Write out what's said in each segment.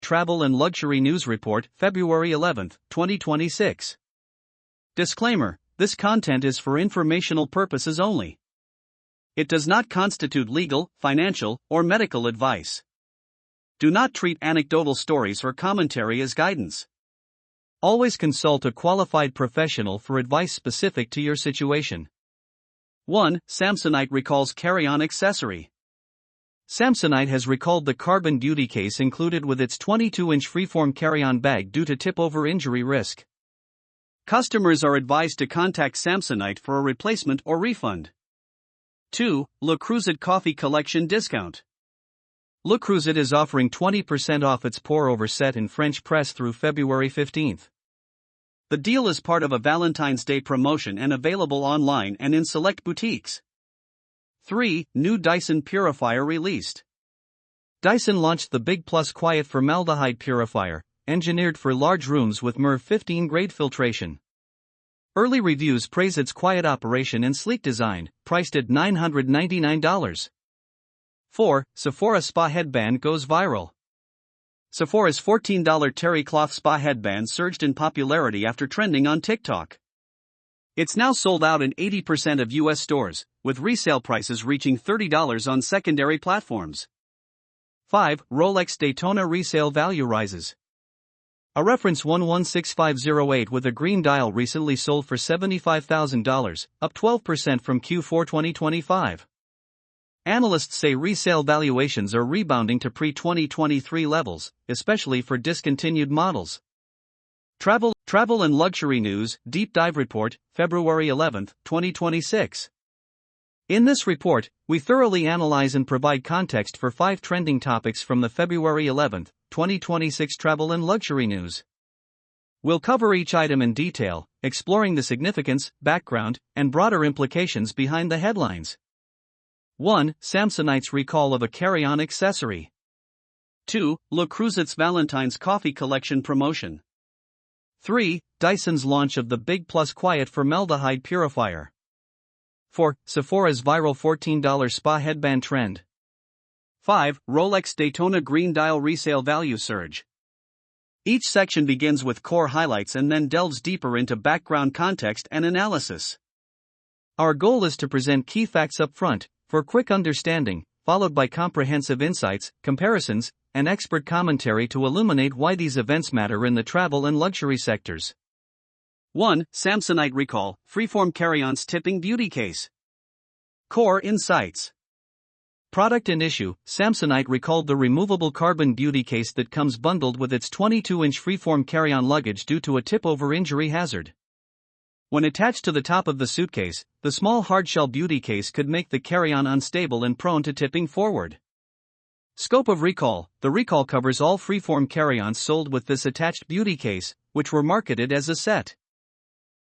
Travel and Luxury News Report, February 11, 2026. Disclaimer: this content is for informational purposes only. It does not constitute legal, financial, or medical advice. Do not treat anecdotal stories or commentary as guidance. Always consult a qualified professional for advice specific to your situation. 1. Samsonite recalls carry-on accessory. Samsonite has recalled the carbon beauty case included with its 22-inch freeform carry-on bag due to tip-over injury risk. Customers are advised to contact Samsonite for a replacement or refund. 2. LuxuryNews Coffee Collection Discount. LuxuryNews is offering 20% off its pour-over set in French press through February 15. The deal is part of a Valentine's Day promotion and available online and in select boutiques. 3. New Dyson Purifier released. Dyson launched the Big Plus Quiet Formaldehyde Purifier, engineered for large rooms with MERV 15 grade filtration. Early reviews praise its quiet operation and sleek design, priced at $999. 4. Sephora Spa Headband goes viral. Sephora's $14 terry cloth spa headband surged in popularity after trending on TikTok. It's now sold out in 80% of US stores, with resale prices reaching $30 on secondary platforms. 5. Rolex Daytona resale value rises. A reference 116508 with a green dial recently sold for $75,000, up 12% from Q4 2025. Analysts say resale valuations are rebounding to pre-2023 levels, especially for discontinued models. Travel and Luxury News Deep Dive Report, February 11, 2026. In this report, we thoroughly analyze and provide context for 5 trending topics from the February 11, 2026 Travel and Luxury News. We'll cover each item in detail, exploring the significance, background, and broader implications behind the headlines. 1. Samsonite's recall of a carry-on accessory. 2. LuxuryNews' Valentine's Coffee Collection promotion. 3. Dyson's launch of the Big Plus Quiet Formaldehyde Purifier. 4. Sephora's viral $14 spa headband trend. 5. Rolex Daytona green dial resale value surge. Each section begins with core highlights and then delves deeper into background context and analysis. Our goal is to present key facts up front, for quick understanding, followed by comprehensive insights, comparisons, and expert commentary to illuminate why these events matter in the travel and luxury sectors. 1. Samsonite recall, freeform carry-ons tipping beauty case. Core insights. Product and issue: Samsonite recalled the removable carbon beauty case that comes bundled with its 22-inch freeform carry-on luggage due to a tip-over injury hazard. When attached to the top of the suitcase, the small hardshell beauty case could make the carry-on unstable and prone to tipping forward. Scope of recall: the recall covers all freeform carry-ons sold with this attached beauty case, which were marketed as a set.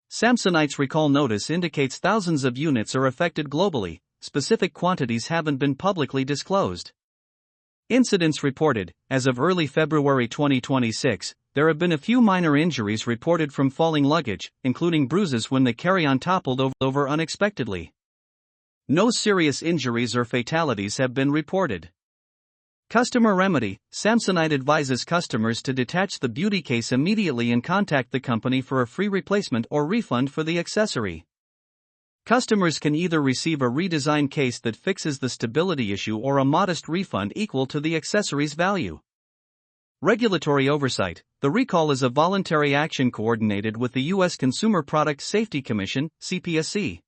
Samsonite's recall notice indicates thousands of units are affected globally. Specific quantities haven't been publicly disclosed. Incidents reported: as of early February 2026, there have been a few minor injuries reported from falling luggage, including bruises when the carry-on toppled over unexpectedly. No serious injuries or fatalities have been reported. Customer remedy: Samsonite advises customers to detach the beauty case immediately and contact the company for a free replacement or refund for the accessory. Customers can either receive a redesigned case that fixes the stability issue or a modest refund equal to the accessory's value. Regulatory oversight: the recall is a voluntary action coordinated with the U.S. Consumer Product Safety Commission, CPSC.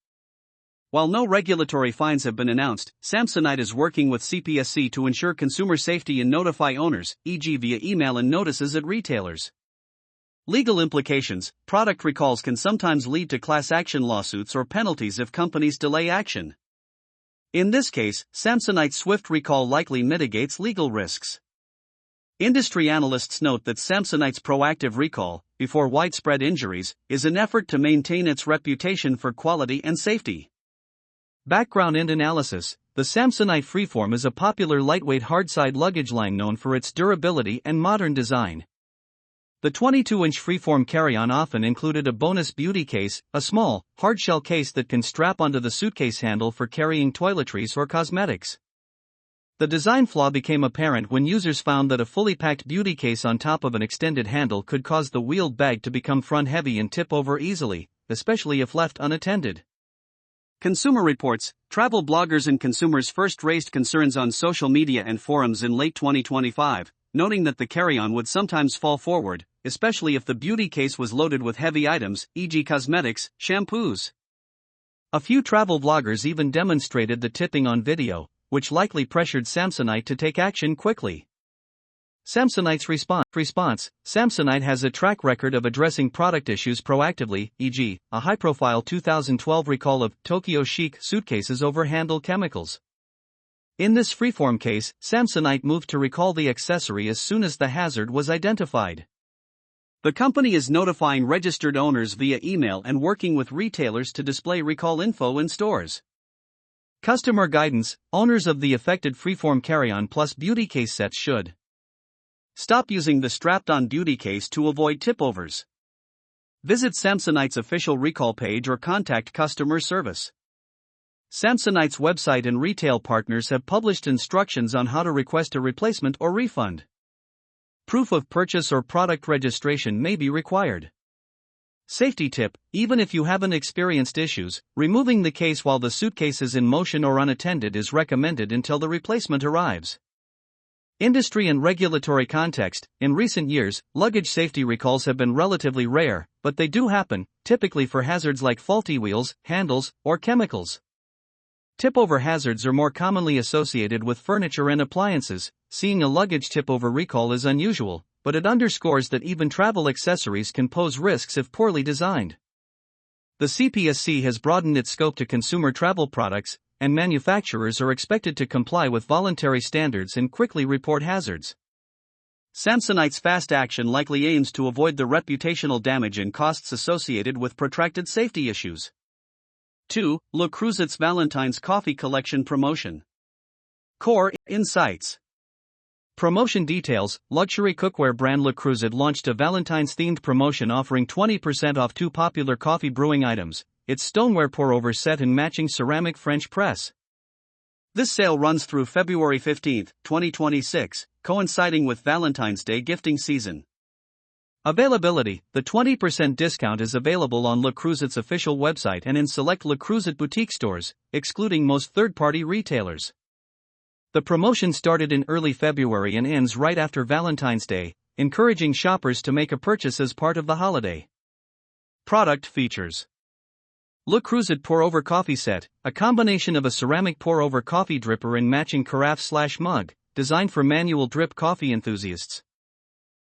While no regulatory fines have been announced, Samsonite is working with CPSC to ensure consumer safety and notify owners, e.g. via email and notices at retailers. Legal implications: product recalls can sometimes lead to class action lawsuits or penalties if companies delay action. In this case, Samsonite's swift recall likely mitigates legal risks. Industry analysts note that Samsonite's proactive recall, before widespread injuries, is an effort to maintain its reputation for quality and safety. Background and analysis: the Samsonite Freeform is a popular lightweight hardside luggage line known for its durability and modern design. The 22-inch freeform carry-on often included a bonus beauty case, a small, hardshell case that can strap onto the suitcase handle for carrying toiletries or cosmetics. The design flaw became apparent when users found that a fully packed beauty case on top of an extended handle could cause the wheeled bag to become front-heavy and tip over easily, especially if left unattended. Consumer Reports, travel bloggers and consumers first raised concerns on social media and forums in late 2025, noting that the carry-on would sometimes fall forward, especially if the beauty case was loaded with heavy items, e.g. cosmetics, shampoos. A few travel vloggers even demonstrated the tipping on video, which likely pressured Samsonite to take action quickly. Samsonite's response: Samsonite has a track record of addressing product issues proactively, e.g., a high-profile 2012 recall of Tokyo Chic suitcases over handle chemicals. In this freeform case, Samsonite moved to recall the accessory as soon as the hazard was identified. The company is notifying registered owners via email and working with retailers to display recall info in stores. Customer guidance: owners of the affected freeform carry-on plus beauty case sets should stop using the strapped-on beauty case to avoid tip-overs. Visit Samsonite's official recall page or contact customer service. Samsonite's website and retail partners have published instructions on how to request a replacement or refund. Proof of purchase or product registration may be required. Safety tip: even if you haven't experienced issues, removing the case while the suitcase is in motion or unattended is recommended until the replacement arrives. Industry and regulatory context: in recent years, luggage safety recalls have been relatively rare, but they do happen, typically for hazards like faulty wheels, handles, or chemicals. Tip-over hazards are more commonly associated with furniture and appliances. Seeing a luggage tip-over recall is unusual, but it underscores that even travel accessories can pose risks if poorly designed. The CPSC has broadened its scope to consumer travel products, and manufacturers are expected to comply with voluntary standards and quickly report hazards. Samsonite's fast action likely aims to avoid the reputational damage and costs associated with protracted safety issues. 2. Luxury's Valentine's Coffee Collection Promotion. Core Insights. Promotion details: luxury cookware brand LuxuryZ launched a Valentine's-themed promotion offering 20% off 2 popular coffee brewing items, its stoneware pour-over set and matching ceramic French press. This sale runs through February 15, 2026, coinciding with Valentine's Day gifting season. Availability: the 20% discount is available on LuxuryZ's official website and in select LuxuryZ boutique stores, excluding most third-party retailers. The promotion started in early February and ends right after Valentine's Day, encouraging shoppers to make a purchase as part of the holiday. Product features: LuxuryZ Pour-Over Coffee Set, a combination of a ceramic pour-over coffee dripper and matching carafe/mug, designed for manual drip coffee enthusiasts.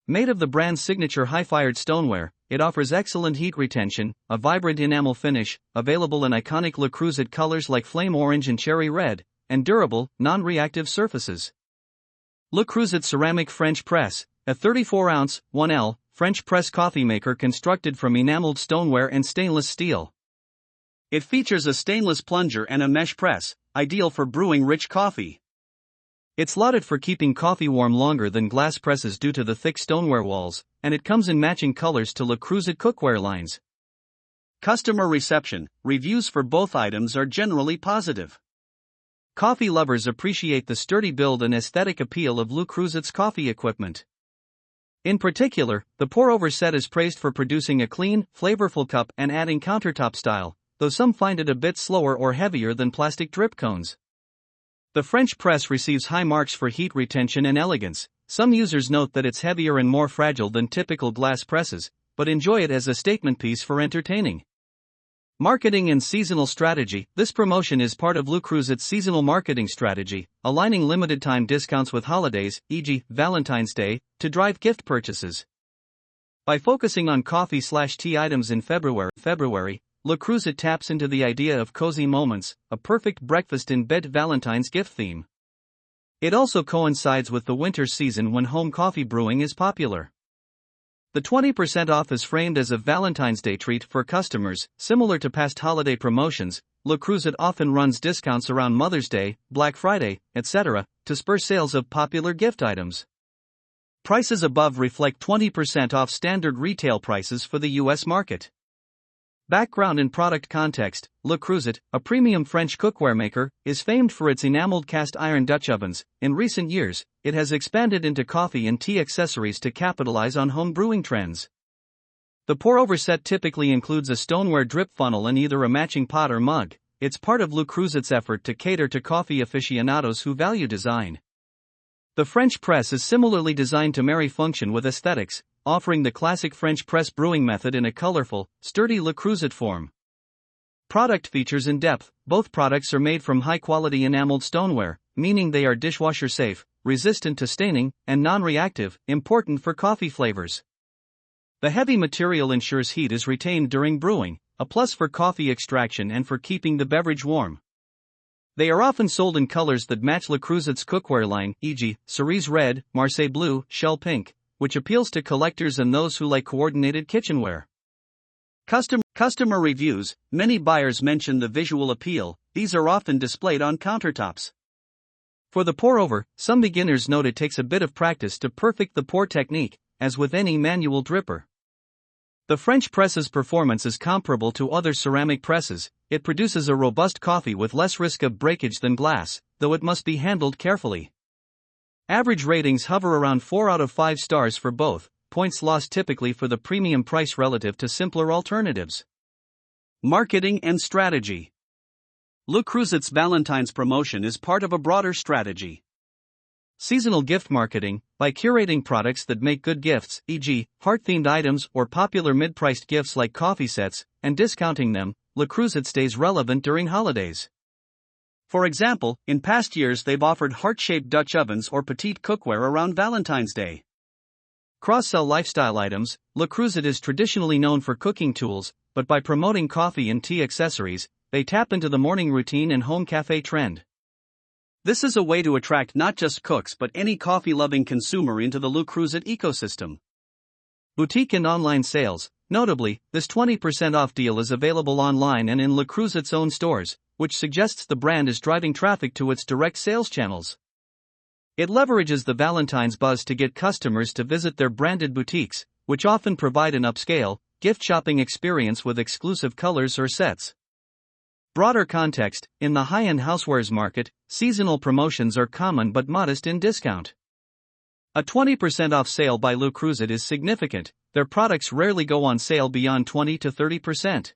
Made of the brand's signature high-fired stoneware, it offers excellent heat retention, a vibrant enamel finish, available in iconic LuxuryZ colors like flame orange and cherry red, and durable, non-reactive surfaces. LuxuryZ Ceramic French Press, a 34-ounce, 1L, French press coffee maker constructed from enameled stoneware and stainless steel. It features a stainless plunger and a mesh press, ideal for brewing rich coffee. It's lauded for keeping coffee warm longer than glass presses due to the thick stoneware walls, and it comes in matching colors to LuxuryZ cookware lines. Customer reception: reviews for both items are generally positive. Coffee lovers appreciate the sturdy build and aesthetic appeal of LuxuryZ's coffee equipment. In particular, the pour-over set is praised for producing a clean, flavorful cup and adding countertop style, though some find it a bit slower or heavier than plastic drip cones. The French press receives high marks for heat retention and elegance. Some users note that it's heavier and more fragile than typical glass presses, but enjoy it as a statement piece for entertaining. Marketing and seasonal strategy: this promotion is part of LuxuryZ's seasonal marketing strategy, aligning limited-time discounts with holidays, e.g., Valentine's Day, to drive gift purchases. By focusing on coffee/tea items in February, LuxuryZ taps into the idea of cozy moments, a perfect breakfast-in-bed Valentine's gift theme. It also coincides with the winter season when home coffee brewing is popular. The 20% off is framed as a Valentine's Day treat for customers. Similar to past holiday promotions, LuxuryZ often runs discounts around Mother's Day, Black Friday, etc., to spur sales of popular gift items. Prices above reflect 20% off standard retail prices for the U.S. market. Background and product context. Le Creuset, a premium French cookware maker, is famed for its enameled cast iron Dutch ovens. In recent years, it has expanded into coffee and tea accessories to capitalize on home brewing trends. The pour-over set typically includes a stoneware drip funnel and either a matching pot or mug. It's part of Le Creuset's effort to cater to coffee aficionados who value design. The French press is similarly designed to marry function with aesthetics, offering the classic French press brewing method in a colorful, sturdy Le Creuset form. Product features in depth. Both products are made from high-quality enameled stoneware, meaning they are dishwasher safe, resistant to staining, and non-reactive, important for coffee flavors. The heavy material ensures heat is retained during brewing, a plus for coffee extraction and for keeping the beverage warm. They are often sold in colors that match Le Creuset's cookware line, e.g., cerise red, Marseille blue, shell pink, which appeals to collectors and those who like coordinated kitchenware. Customer reviews. Many buyers mention the visual appeal. These are often displayed on countertops. For the pour-over, some beginners note it takes a bit of practice to perfect the pour technique, as with any manual dripper. The French press's performance is comparable to other ceramic presses. It produces a robust coffee with less risk of breakage than glass, though it must be handled carefully. Average ratings hover around 4 out of 5 stars for both, points lost typically for the premium price relative to simpler alternatives. Marketing and strategy. Le Creuset's Valentine's promotion is part of a broader strategy. Seasonal gift marketing. By curating products that make good gifts, e.g., heart-themed items or popular mid-priced gifts like coffee sets, and discounting them, Le Creuset stays relevant during holidays. For example, in past years they've offered heart-shaped Dutch ovens or petite cookware around Valentine's Day. Cross-sell lifestyle items. Le Creuset is traditionally known for cooking tools, but by promoting coffee and tea accessories, they tap into the morning routine and home cafe trend. This is a way to attract not just cooks but any coffee-loving consumer into the Le Creuset ecosystem. Boutique and online sales. Notably, this 20% off deal is available online and in Le Creuset's own stores, which suggests the brand is driving traffic to its direct sales channels. It leverages the Valentine's buzz to get customers to visit their branded boutiques, which often provide an upscale, gift shopping experience with exclusive colors or sets. Broader context. In the high-end housewares market, seasonal promotions are common but modest in discount. A 20% off sale by Le Creuset is significant. Their products rarely go on sale beyond 20 to 30%.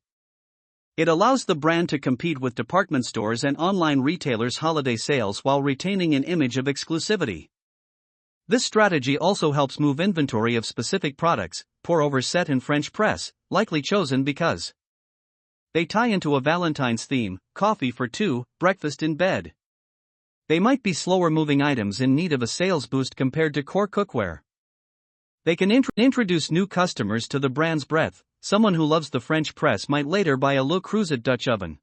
It allows the brand to compete with department stores and online retailers' holiday sales while retaining an image of exclusivity. This strategy also helps move inventory of specific products, pour-over set and French press, likely chosen because they tie into a Valentine's theme, coffee for two, breakfast in bed. They might be slower-moving items in need of a sales boost compared to core cookware. They can introduce new customers to the brand's breadth. Someone who loves the French press might later buy a Le Creuset Dutch oven.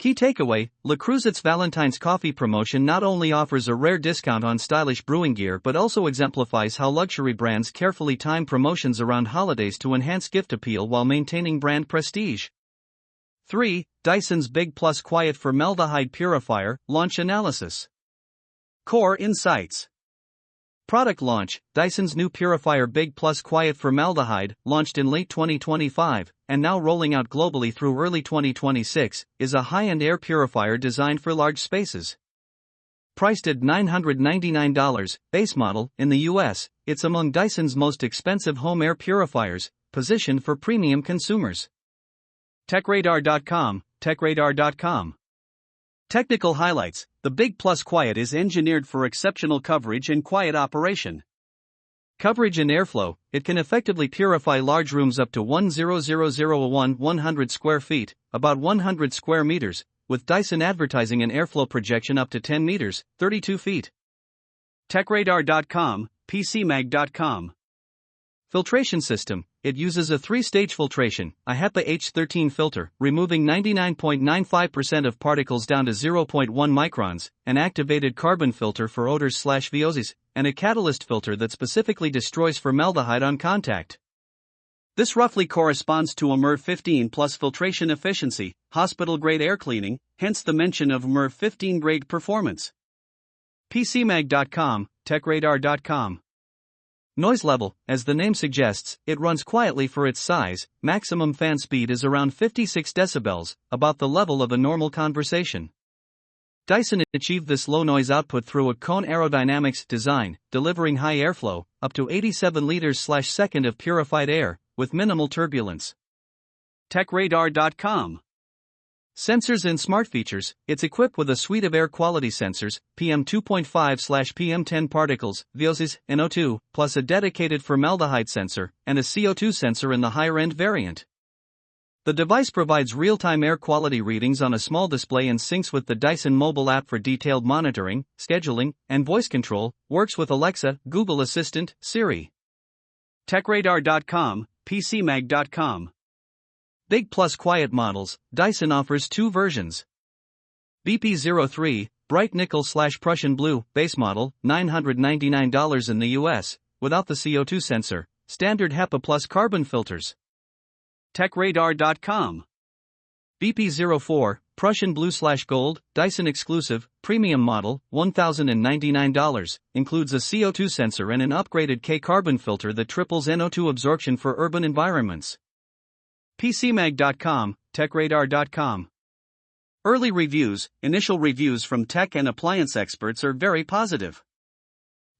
Key takeaway: Le Creuset's Valentine's coffee promotion not only offers a rare discount on stylish brewing gear but also exemplifies how luxury brands carefully time promotions around holidays to enhance gift appeal while maintaining brand prestige. 3. Dyson's Big Plus Quiet Formaldehyde Purifier, Launch Analysis. Core Insights. Product launch. Dyson's new purifier Big Plus Quiet Formaldehyde, launched in late 2025, and now rolling out globally through early 2026, is a high-end air purifier designed for large spaces. Priced at $999, base model, in the US, it's among Dyson's most expensive home air purifiers, positioned for premium consumers. TechRadar.com. Technical highlights. The Big Plus Quiet is engineered for exceptional coverage and quiet operation. Coverage and airflow. It can effectively purify large rooms up to 100 square feet, about 100 square meters, with Dyson advertising an airflow projection up to 10 meters, 32 feet. TechRadar.com, PCMag.com. Filtration system. It uses a 3-stage filtration, a HEPA H13 filter, removing 99.95% of particles down to 0.1 microns, an activated carbon filter for odors/VOCs, and a catalyst filter that specifically destroys formaldehyde on contact. This roughly corresponds to a MERV 15 plus filtration efficiency, hospital-grade air cleaning, hence the mention of MERV 15 grade performance. PCMag.com, TechRadar.com. Noise level, as the name suggests, it runs quietly for its size. Maximum fan speed is around 56 decibels, about the level of a normal conversation. Dyson achieved this low noise output through a cone aerodynamics design, delivering high airflow, up to 87 liters/second of purified air, with minimal turbulence. TechRadar.com. Sensors and smart features. It's equipped with a suite of air quality sensors, PM2.5/PM10 particles, VOCs, NO2, plus a dedicated formaldehyde sensor, and a CO2 sensor in the higher-end variant. The device provides real-time air quality readings on a small display and syncs with the Dyson mobile app for detailed monitoring, scheduling, and voice control, works with Alexa, Google Assistant, Siri. TechRadar.com, PCMag.com. Big plus quiet models. Dyson offers two versions. BP03, bright nickel/Prussian blue, base model, $999 in the US, without the CO2 sensor, standard HEPA plus carbon filters. TechRadar.com. BP04, Prussian blue/gold, Dyson exclusive, premium model, $1,099, includes a CO2 sensor and an upgraded K-carbon filter that triples NO2 absorption for urban environments. PCMag.com, TechRadar.com. Early reviews. Initial reviews from tech and appliance experts are very positive.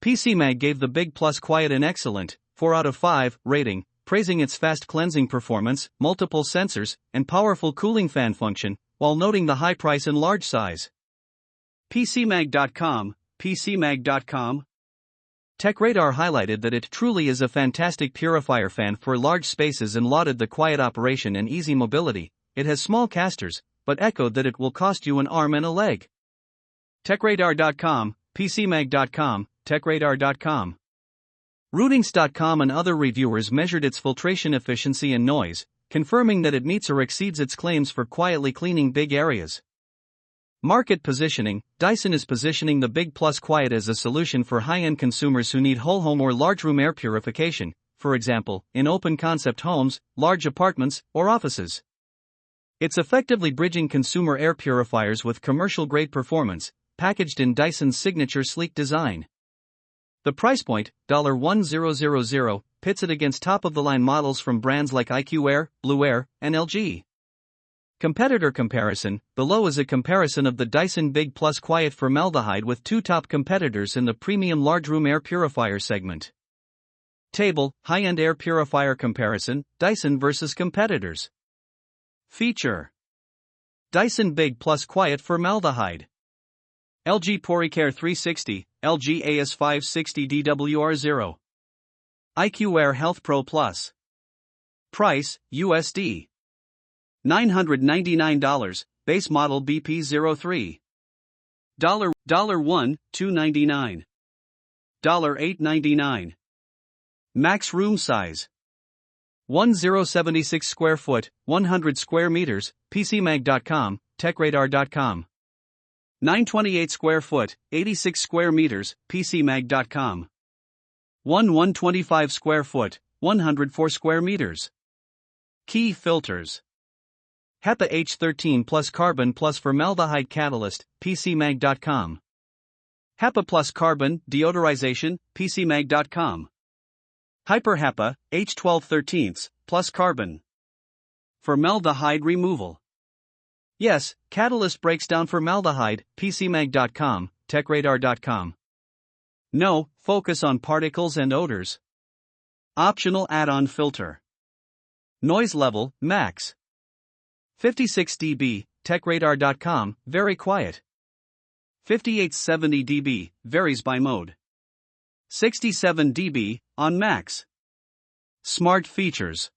PCMag gave the Big Plus Quiet an excellent 4 out of 5 rating, praising its fast cleansing performance, multiple sensors, and powerful cooling fan function, while noting the high price and large size. PCMag.com, PCMag.com. TechRadar highlighted that it truly is a fantastic purifier fan for large spaces and lauded the quiet operation and easy mobility. It has small casters, but echoed that it will cost you an arm and a leg. TechRadar.com, PCMag.com, TechRadar.com. Rootings.com and other reviewers measured its filtration efficiency and noise, confirming that it meets or exceeds its claims for quietly cleaning big areas. Market positioning. Dyson is positioning the Big Plus Quiet as a solution for high-end consumers who need whole home or large room air purification, for example, in open concept homes, large apartments, or offices. It's effectively bridging consumer air purifiers with commercial-grade performance, packaged in Dyson's signature sleek design. The price point, $1,000, pits it against top-of-the-line models from brands like IQ Air, Blue Air, and LG. Competitor comparison. Below is a comparison of the Dyson Big Plus Quiet Formaldehyde with two top competitors in the premium large room air purifier segment. Table, high-end air purifier comparison, Dyson versus competitors. Feature. Dyson Big Plus Quiet Formaldehyde. LG PoriCare 360, LG AS560 DWR0. IQ Air Health Pro Plus. Price, USD. $999, base model BP03. $1, $299. $899. Max room size. 1076 square foot, 100 square meters, PCMag.com, TechRadar.com. 928 square foot, 86 square meters, PCMag.com. 125 square foot, 104 square meters. Key filters. HEPA H13 plus carbon plus formaldehyde catalyst, PCMag.com. HEPA plus carbon, deodorization, PCMag.com. Hyper HEPA, H12 plus carbon. Formaldehyde removal. Yes, catalyst breaks down formaldehyde, PCMag.com, TechRadar.com. No, focus on particles and odors. Optional add-on filter. Noise level, max. 56 dB, TechRadar.com, very quiet. 5870 dB, varies by mode. 67 dB, on max. Smart features.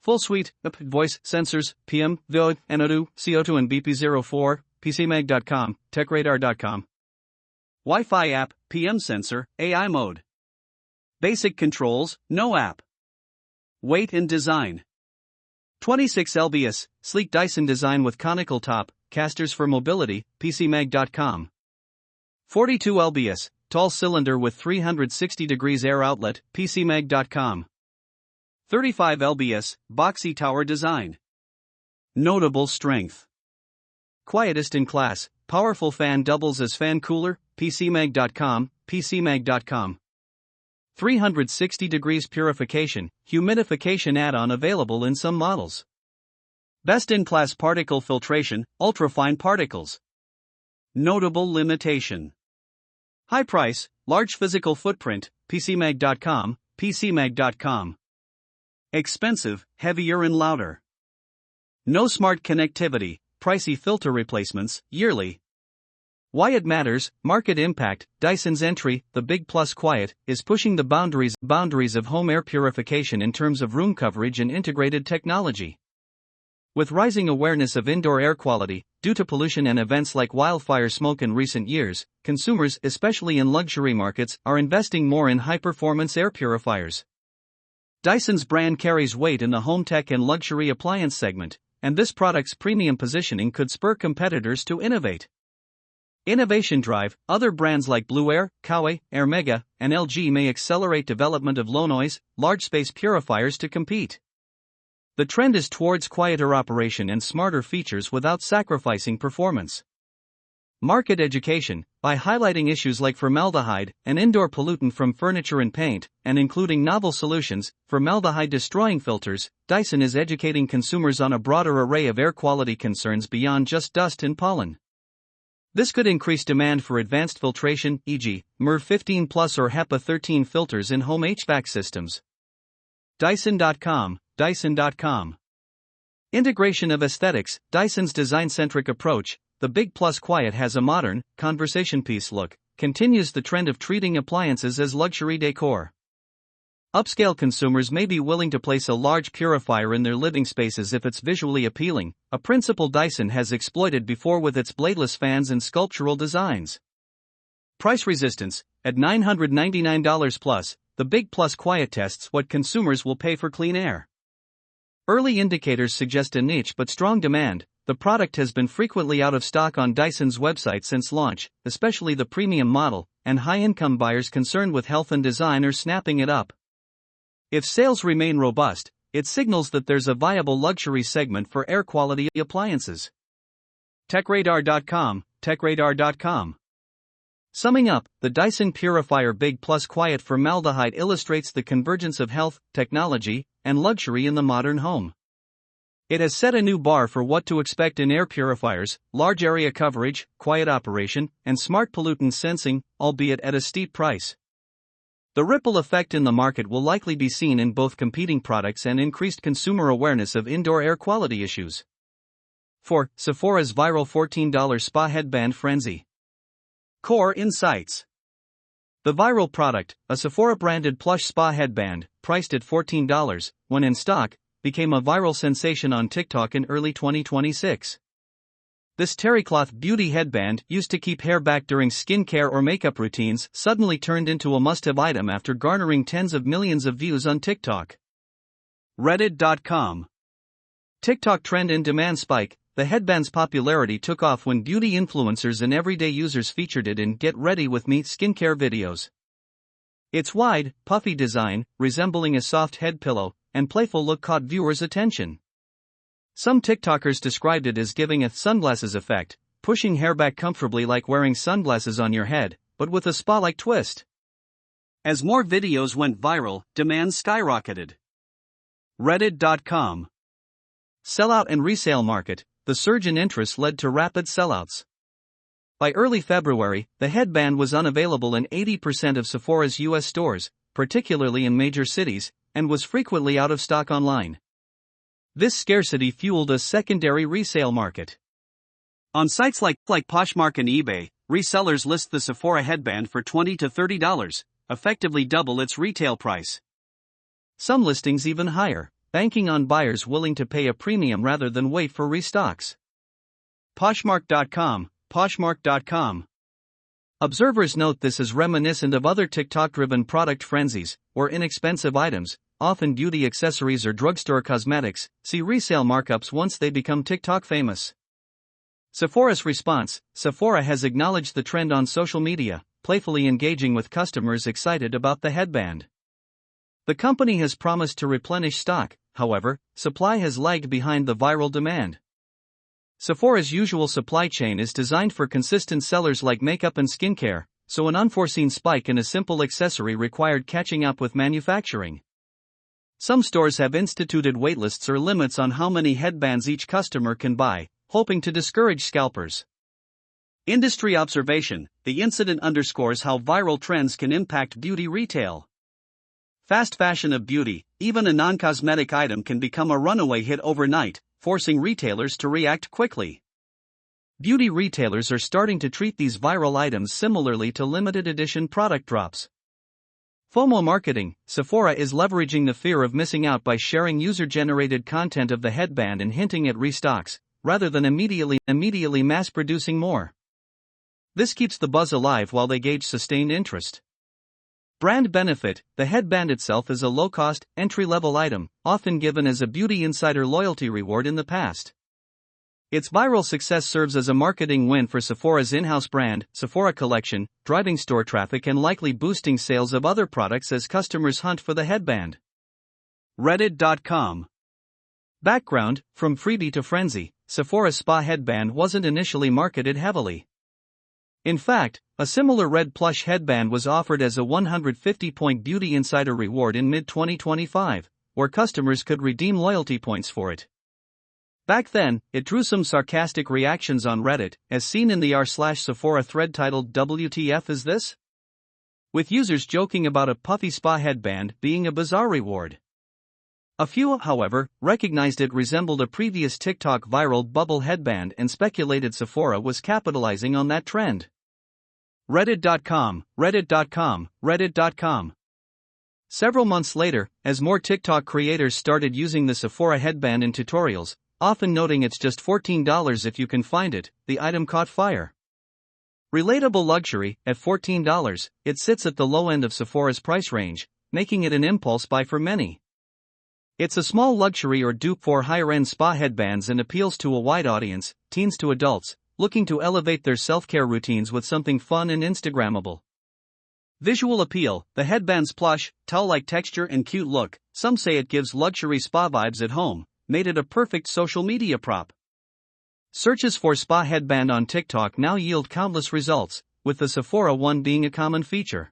Full suite, voice, sensors, PM, VOD, NO2, CO2 and BP04, PCMag.com, TechRadar.com. Wi-Fi app, PM sensor, AI mode. Basic controls, no app. Weight and design. 26 lbs, sleek Dyson design with conical top, casters for mobility, PCMag.com. 42 lbs, tall cylinder with 360 degrees air outlet, PCMag.com. 35 lbs, boxy tower design. Notable strength. Quietest in class, powerful fan doubles as fan cooler, PCMag.com, PCMag.com. 360 degrees purification, humidification add-on available in some models. Best-in-class particle filtration, ultrafine particles. Notable limitation. High price, large physical footprint, PCMag.com, PCMag.com. Expensive, heavier and louder. No smart connectivity, pricey filter replacements, yearly. Why it matters, market impact. Dyson's entry, the Big Plus Quiet, is pushing the boundaries of home air purification in terms of room coverage and integrated technology. With rising awareness of indoor air quality, due to pollution and events like wildfire smoke in recent years, consumers, especially in luxury markets, are investing more in high-performance air purifiers. Dyson's brand carries weight in the home tech and luxury appliance segment, and this product's premium positioning could spur competitors to innovate. Innovation drive. Other brands like Blue Air, Kawe, Airmega, and LG may accelerate development of low-noise, large-space purifiers to compete. The trend is towards quieter operation and smarter features without sacrificing performance. Market education. By highlighting issues like formaldehyde, an indoor pollutant from furniture and paint, and including novel solutions, formaldehyde-destroying filters, Dyson is educating consumers on a broader array of air quality concerns beyond just dust and pollen. This could increase demand for advanced filtration, e.g., MERV 15 Plus or HEPA 13 filters in home HVAC systems. Dyson.com, Dyson.com. Integration of aesthetics. Dyson's design-centric approach, the Big Plus Quiet, has a modern, conversation piece look, continues the trend of treating appliances as luxury decor. Upscale consumers may be willing to place a large purifier in their living spaces if it's visually appealing, a principle Dyson has exploited before with its bladeless fans and sculptural designs. Price resistance. At $999 plus, the Big Plus Quiet tests what consumers will pay for clean air. Early indicators suggest a niche but strong demand. The product has been frequently out of stock on Dyson's website since launch, especially the premium model, and high-income buyers concerned with health and design are snapping it up. If sales remain robust, it signals that there's a viable luxury segment for air quality appliances. TechRadar.com, TechRadar.com. Summing up, the Dyson Purifier Big Plus Quiet Formaldehyde illustrates the convergence of health, technology, and luxury in the modern home. It has set a new bar for what to expect in air purifiers: large area coverage, quiet operation, and smart pollutant sensing, albeit at a steep price. The ripple effect in the market will likely be seen in both competing products and increased consumer awareness of indoor air quality issues. 4. Sephora's viral $14 spa headband frenzy. Core insights. The viral product, a Sephora-branded plush spa headband, priced at $14, when in stock, became a viral sensation on TikTok in early 2026. This terrycloth beauty headband, used to keep hair back during skincare or makeup routines, suddenly turned into a must-have item after garnering tens of millions of views on TikTok. Reddit.com. TikTok trend in demand spike. The headband's popularity took off when beauty influencers and everyday users featured it in Get Ready With Me skincare videos. Its wide, puffy design, resembling a soft head pillow, and playful look caught viewers' attention. Some TikTokers described it as giving a sunglasses effect, pushing hair back comfortably like wearing sunglasses on your head, but with a spa-like twist. As more videos went viral, demand skyrocketed. Reddit.com. Sellout and resale market. The surge in interest led to rapid sellouts. By early February, the headband was unavailable in 80% of Sephora's US stores, particularly in major cities, and was frequently out of stock online. This scarcity fueled a secondary resale market. On sites like Poshmark and eBay, resellers list the Sephora headband for $20 to $30, effectively double its retail price. Some listings even higher, banking on buyers willing to pay a premium rather than wait for restocks. Poshmark.com, Poshmark.com. Observers note this is reminiscent of other TikTok-driven product frenzies, where inexpensive items, often beauty accessories or drugstore cosmetics, see resale markups once they become TikTok famous. Sephora's response. Sephora has acknowledged the trend on social media, playfully engaging with customers excited about the headband. The company has promised to replenish stock. However, supply has lagged behind the viral demand. Sephora's usual supply chain is designed for consistent sellers like makeup and skincare, so an unforeseen spike in a simple accessory required catching up with manufacturing. Some stores have instituted waitlists or limits on how many headbands each customer can buy, hoping to discourage scalpers. Industry observation: the incident underscores how viral trends can impact beauty retail. Fast fashion of beauty: even a non-cosmetic item can become a runaway hit overnight, forcing retailers to react quickly. Beauty retailers are starting to treat these viral items similarly to limited edition product drops. FOMO marketing: Sephora is leveraging the fear of missing out by sharing user-generated content of the headband and hinting at restocks, rather than immediately mass-producing more. This keeps the buzz alive while they gauge sustained interest. Brand benefit: the headband itself is a low-cost, entry-level item, often given as a beauty insider loyalty reward in the past. Its viral success serves as a marketing win for Sephora's in-house brand, Sephora Collection, driving store traffic and likely boosting sales of other products as customers hunt for the headband. Reddit.com. Background: from freebie to frenzy, Sephora's spa headband wasn't initially marketed heavily. In fact, a similar red plush headband was offered as a 150-point Beauty Insider reward in mid-2025, where customers could redeem loyalty points for it. Back then, it drew some sarcastic reactions on Reddit, as seen in the r/Sephora thread titled "WTF is this?", with users joking about a puffy spa headband being a bizarre reward. A few, however, recognized it resembled a previous TikTok viral bubble headband and speculated Sephora was capitalizing on that trend. Reddit.com. Several months later, as more TikTok creators started using the Sephora headband in tutorials, often noting it's just $14 if you can find it, the item caught fire. Relatable luxury: at $14, it sits at the low end of Sephora's price range, making it an impulse buy for many. It's a small luxury or dupe for higher-end spa headbands and appeals to a wide audience, teens to adults, looking to elevate their self-care routines with something fun and Instagrammable. Visual appeal: the headband's plush, towel-like texture and cute look, some say it gives luxury spa vibes at home, made it a perfect social media prop. Searches for spa headband on TikTok now yield countless results, with the Sephora one being a common feature.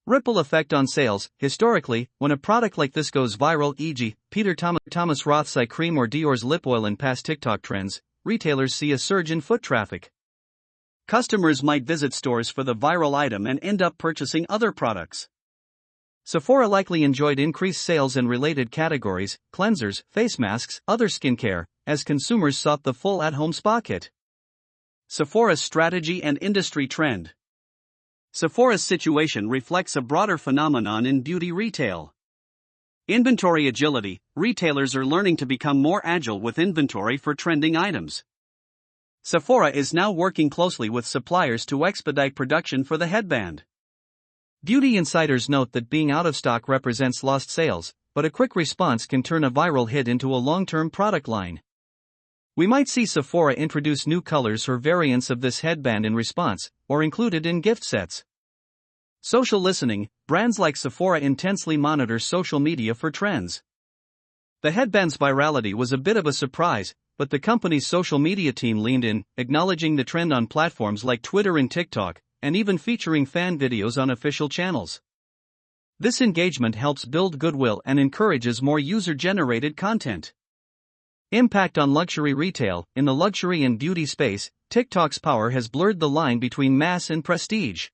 Ripple effect on sales: historically, when a product like this goes viral, e.g., Peter Thomas Roth's eye cream or Dior's lip oil in past TikTok trends, retailers see a surge in foot traffic. Customers might visit stores for the viral item and end up purchasing other products. Sephora likely enjoyed increased sales in related categories, cleansers, face masks, other skincare, as consumers sought the full at-home spa kit. Sephora's strategy and industry trend. Sephora's situation reflects a broader phenomenon in beauty retail. Inventory agility: retailers are learning to become more agile with inventory for trending items. Sephora is now working closely with suppliers to expedite production for the headband. Beauty insiders note that being out of stock represents lost sales, but a quick response can turn a viral hit into a long-term product line. We might see Sephora introduce new colors or variants of this headband in response, or include it in gift sets. Social listening: brands like Sephora intensely monitor social media for trends. The headband's virality was a bit of a surprise, but the company's social media team leaned in, acknowledging the trend on platforms like Twitter and TikTok, and even featuring fan videos on official channels. This engagement helps build goodwill and encourages more user-generated content. Impact on luxury retail: in the luxury and beauty space, TikTok's power has blurred the line between mass and prestige.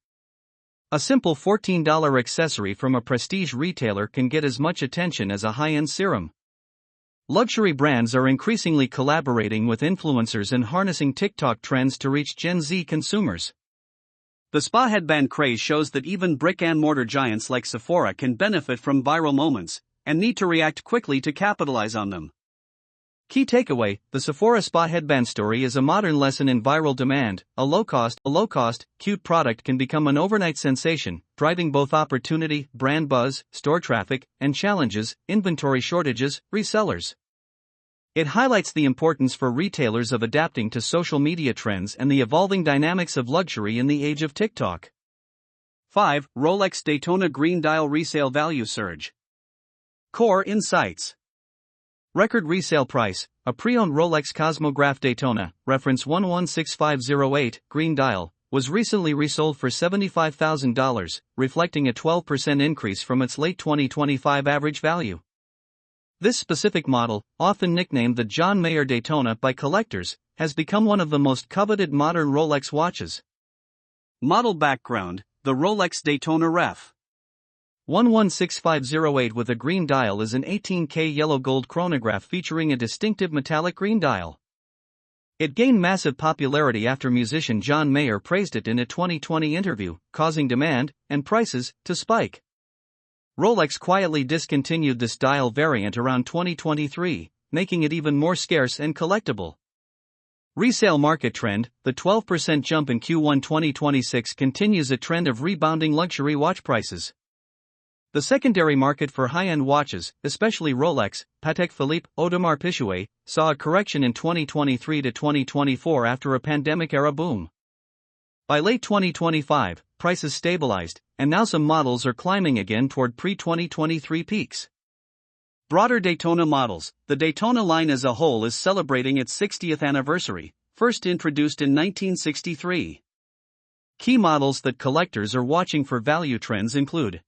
A simple $14 accessory from a prestige retailer can get as much attention as a high-end serum. Luxury brands are increasingly collaborating with influencers and harnessing TikTok trends to reach Gen Z consumers. The spa headband craze shows that even brick-and-mortar giants like Sephora can benefit from viral moments, and need to react quickly to capitalize on them. Key takeaway: the Sephora spa headband story is a modern lesson in viral demand. A low-cost, cute product can become an overnight sensation, driving both opportunity, brand buzz, store traffic, and challenges, inventory shortages, resellers. It highlights the importance for retailers of adapting to social media trends and the evolving dynamics of luxury in the age of TikTok. 5. Rolex Daytona Green Dial Resale Value Surge. Core Insights. Record resale price: a pre-owned Rolex Cosmograph Daytona, reference 116508, green dial, was recently resold for $75,000, reflecting a 12% increase from its late 2025 average value. This specific model, often nicknamed the John Mayer Daytona by collectors, has become one of the most coveted modern Rolex watches. Model background: the Rolex Daytona Ref. 116508 with a green dial is an 18K yellow gold chronograph featuring a distinctive metallic green dial. It gained massive popularity after musician John Mayer praised it in a 2020 interview, causing demand and prices to spike. Rolex quietly discontinued this dial variant around 2023, making it even more scarce and collectible. Resale market trend: the 12% jump in Q1 2026 continues a trend of rebounding luxury watch prices. The secondary market for high-end watches, especially Rolex, Patek Philippe, Audemars Piguet, saw a correction in 2023 to 2024 after a pandemic-era boom. By late 2025, prices stabilized, and now some models are climbing again toward pre-2023 peaks. Broader Daytona models: the Daytona line as a whole is celebrating its 60th anniversary, first introduced in 1963. Key models that collectors are watching for value trends include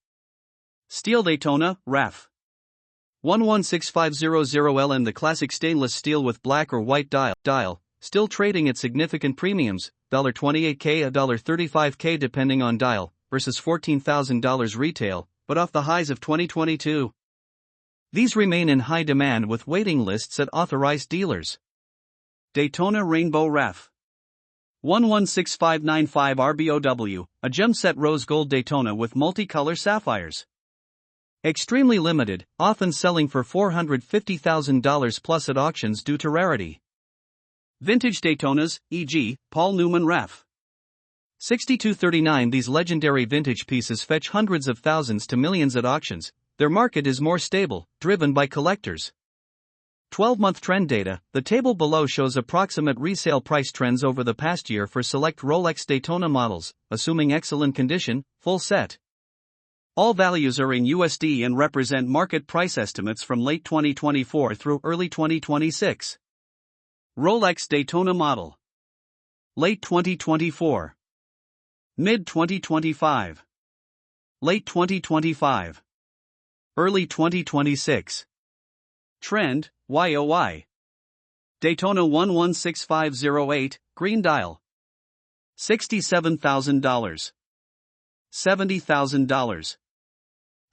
Steel Daytona, Ref. 116500LN. The classic stainless steel with black or white dial, still trading at significant premiums, $28K, $35K depending on dial, versus $14,000 retail, but off the highs of 2022. These remain in high demand with waiting lists at authorized dealers. Daytona Rainbow Ref. 116595 RBOW, a gem-set rose gold Daytona with multicolor sapphires. Extremely limited, often selling for $450,000 plus at auctions due to rarity. Vintage Daytonas, e.g., Paul Newman Ref. 6239. These legendary vintage pieces fetch hundreds of thousands to millions at auctions. Their market is more stable, driven by collectors. 12-month trend data: the table below shows approximate resale price trends over the past year for select Rolex Daytona models, assuming excellent condition, full set. All values are in USD and represent market price estimates from late 2024 through early 2026. Rolex Daytona model. Late 2024. Mid 2025. Late 2025. Early 2026. Trend, YOY. Daytona 116508, green dial. $67,000. $70,000.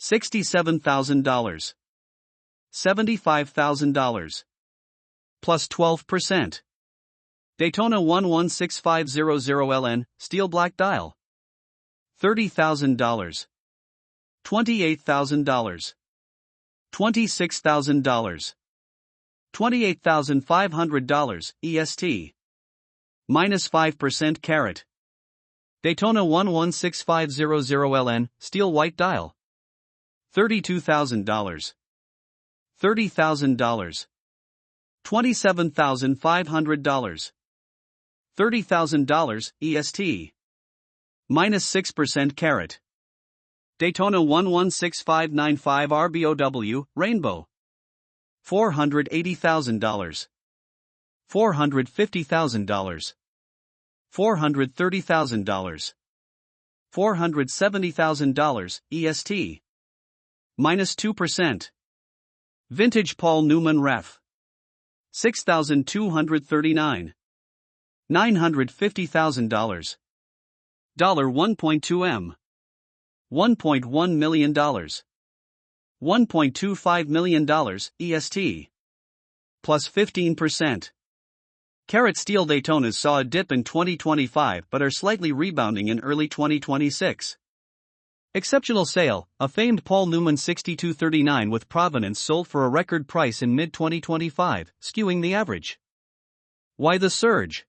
$67,000. $75,000. Plus 12%. Daytona 116500LN, steel black dial. $30,000. $28,000. $26,000. $28,500, EST. Minus 5% carat. Daytona 116500LN, steel white dial. $32,000. $30,000. $27,500. $30,000, EST. Minus 6% carat. Daytona 116595 RBOW, Rainbow. $480,000. $450,000. $430,000. $470,000, EST. Minus 2%. Vintage Paul Newman Ref. $6,239. $950,000. $1.2 million. $1.1 million. $1.25 million, EST. Plus 15%. Carat steel Daytonas saw a dip in 2025 but are slightly rebounding in early 2026. Exceptional sale: a famed Paul Newman 6239 with provenance sold for a record price in mid-2025, skewing the average. Why the surge?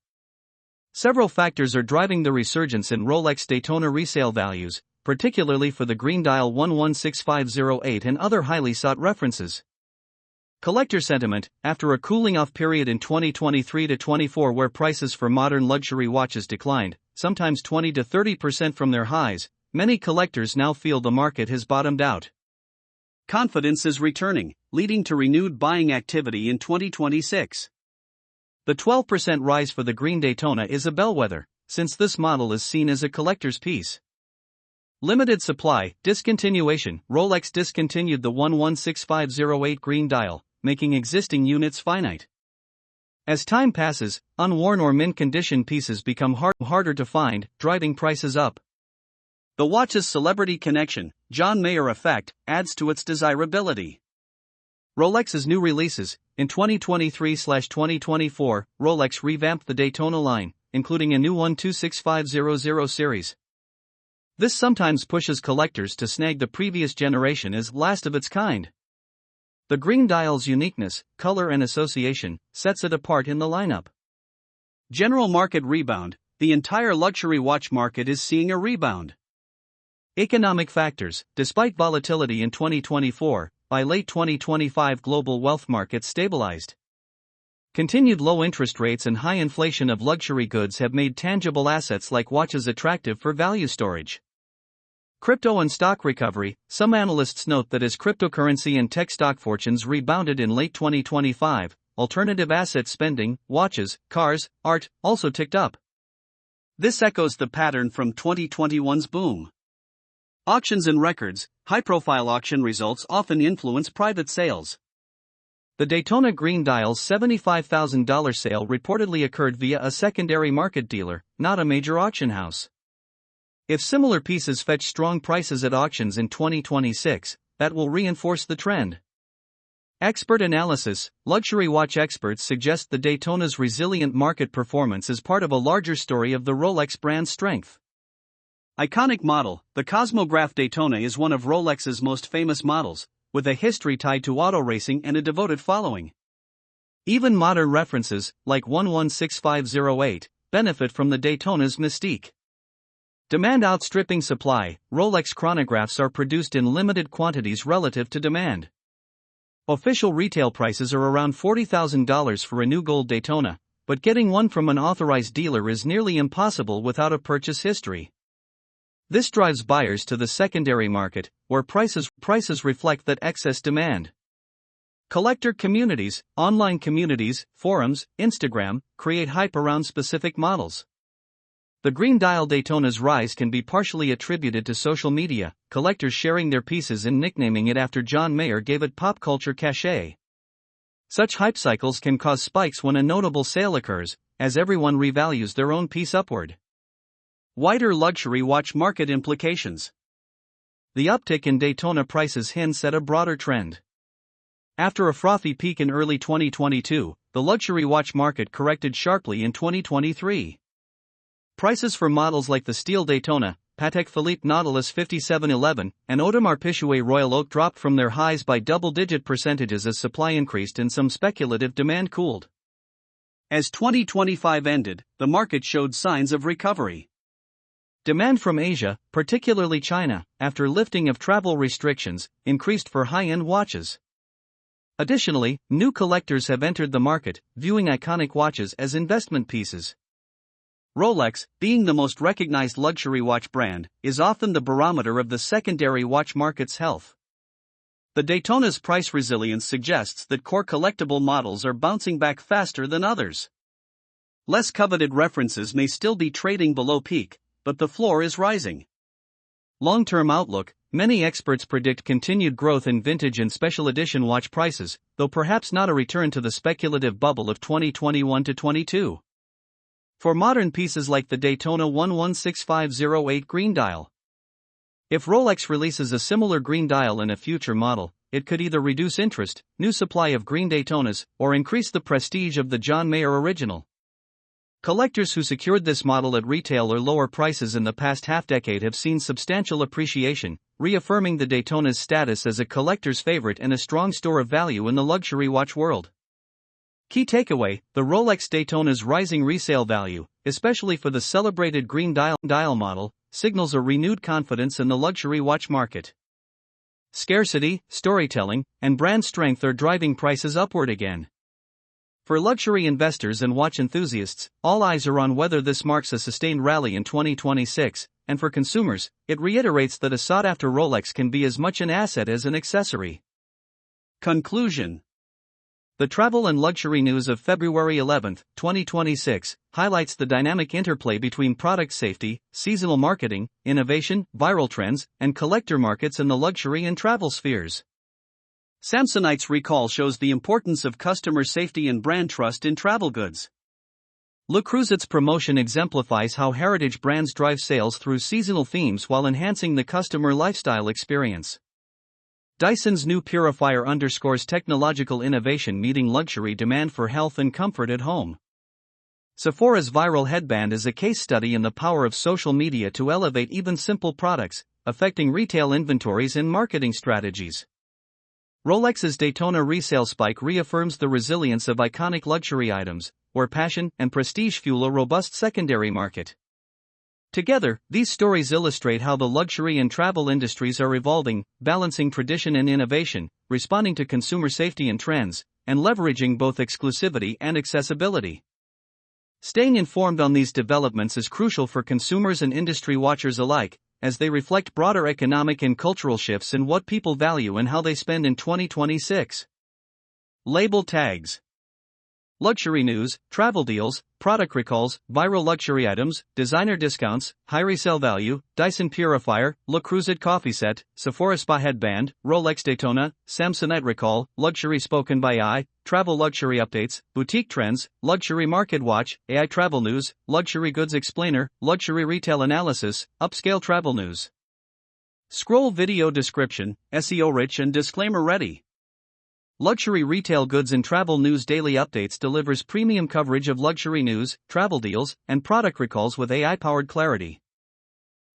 Several factors are driving the resurgence in Rolex Daytona resale values, particularly for the green dial 116508 and other highly sought references. Collector sentiment: after a cooling-off period in 2023 to 24 where prices for modern luxury watches declined, sometimes 20 to 30% from their highs, many collectors now feel the market has bottomed out. Confidence is returning, leading to renewed buying activity in 2026. The 12% rise for the green Daytona is a bellwether, since this model is seen as a collector's piece. Limited supply, discontinuation. Rolex discontinued the 116508 green dial, making existing units finite. As time passes, unworn or mint-condition pieces become harder to find, driving prices up. The watch's celebrity connection, John Mayer effect, adds to its desirability. Rolex's new releases. In 2023/2024, Rolex revamped the Daytona line, including a new 126500 series. This sometimes pushes collectors to snag the previous generation as last of its kind. The green dial's uniqueness, color and association, sets it apart in the lineup. General market rebound. The entire luxury watch market is seeing a rebound. Economic factors. Despite volatility in 2024, by late 2025 global wealth markets stabilized. Continued low interest rates and high inflation of luxury goods have made tangible assets like watches attractive for value storage. Crypto and stock recovery. Some analysts note that as cryptocurrency and tech stock fortunes rebounded in late 2025, alternative asset spending, watches, cars, art, also ticked up. This echoes the pattern from 2021's boom. Auctions and records. High-profile auction results often influence private sales. The Daytona Green Dial's $75,000 sale reportedly occurred via a secondary market dealer, not a major auction house. If similar pieces fetch strong prices at auctions in 2026, that will reinforce the trend. Expert analysis. Luxury watch experts suggest the Daytona's resilient market performance is part of a larger story of the Rolex brand's strength. Iconic model. The Cosmograph Daytona is one of Rolex's most famous models, with a history tied to auto racing and a devoted following. Even modern references, like 116508, benefit from the Daytona's mystique. Demand outstripping supply. Rolex chronographs are produced in limited quantities relative to demand. Official retail prices are around $40,000 for a new gold Daytona, but getting one from an authorized dealer is nearly impossible without a purchase history. This drives buyers to the secondary market, where prices reflect that excess demand. Collector communities, online communities, forums, Instagram, create hype around specific models. The green dial Daytona's rise can be partially attributed to social media, collectors sharing their pieces and nicknaming it after John Mayer gave it pop culture cachet. Such hype cycles can cause spikes when a notable sale occurs, as everyone revalues their own piece upward. Wider luxury watch market implications. The uptick in Daytona prices hints at a broader trend. After a frothy peak in early 2022, the luxury watch market corrected sharply in 2023. Prices for models like the Steel Daytona, Patek Philippe Nautilus 5711, and Audemars Piguet Royal Oak dropped from their highs by double-digit percentages as supply increased and some speculative demand cooled. As 2025 ended, the market showed signs of recovery. Demand from Asia, particularly China, after lifting of travel restrictions, increased for high-end watches. Additionally, new collectors have entered the market, viewing iconic watches as investment pieces. Rolex, being the most recognized luxury watch brand, is often the barometer of the secondary watch market's health. The Daytona's price resilience suggests that core collectible models are bouncing back faster than others. Less coveted references may still be trading below peak, but the floor is rising. Long-term outlook. Many experts predict continued growth in vintage and special edition watch prices, though perhaps not a return to the speculative bubble of 2021-22. For modern pieces like the Daytona 116508 green dial. If Rolex releases a similar green dial in a future model, it could either reduce interest, new supply of green Daytonas, or increase the prestige of the John Mayer original. Collectors who secured this model at retail or lower prices in the past half-decade have seen substantial appreciation, reaffirming the Daytona's status as a collector's favorite and a strong store of value in the luxury watch world. Key takeaway: the Rolex Daytona's rising resale value, especially for the celebrated green dial model, signals a renewed confidence in the luxury watch market. Scarcity, storytelling, and brand strength are driving prices upward again. For luxury investors and watch enthusiasts, all eyes are on whether this marks a sustained rally in 2026, and for consumers, it reiterates that a sought-after Rolex can be as much an asset as an accessory. Conclusion: The travel and luxury news of February 11, 2026, highlights the dynamic interplay between product safety, seasonal marketing, innovation, viral trends, and collector markets in the luxury and travel spheres. Samsonite's recall shows the importance of customer safety and brand trust in travel goods. LuxuryNews' promotion exemplifies how heritage brands drive sales through seasonal themes while enhancing the customer lifestyle experience. Dyson's new purifier underscores technological innovation meeting luxury demand for health and comfort at home. Sephora's viral headband is a case study in the power of social media to elevate even simple products, affecting retail inventories and marketing strategies. Rolex's Daytona resale spike reaffirms the resilience of iconic luxury items, where passion and prestige fuel a robust secondary market. Together, these stories illustrate how the luxury and travel industries are evolving, balancing tradition and innovation, responding to consumer safety and trends, and leveraging both exclusivity and accessibility. Staying informed on these developments is crucial for consumers and industry watchers alike, as they reflect broader economic and cultural shifts in what people value and how they spend in 2026. Label tags: luxury news, travel deals, product recalls, viral luxury items, designer discounts, high resale value, Dyson purifier, LuxuryNews coffee set, Sephora spa headband, Rolex Daytona, Samsonite recall, luxury spoken by AI, travel luxury updates, boutique trends, luxury market watch, AI travel news, luxury goods explainer, luxury retail analysis, upscale travel news. Scroll video description, SEO rich and disclaimer ready. Luxury Retail Goods and Travel News Daily Updates delivers premium coverage of luxury news, travel deals, and product recalls with AI-powered clarity.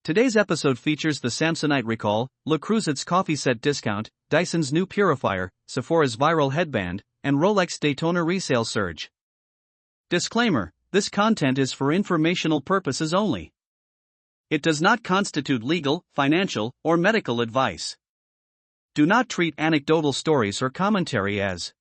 Today's episode features the Samsonite recall, LuxuryNews coffee set discount, Dyson's new purifier, Sephora's viral headband, and Rolex Daytona resale surge. Disclaimer: this content is for informational purposes only. It does not constitute legal, financial, or medical advice. Do not treat anecdotal stories or commentary as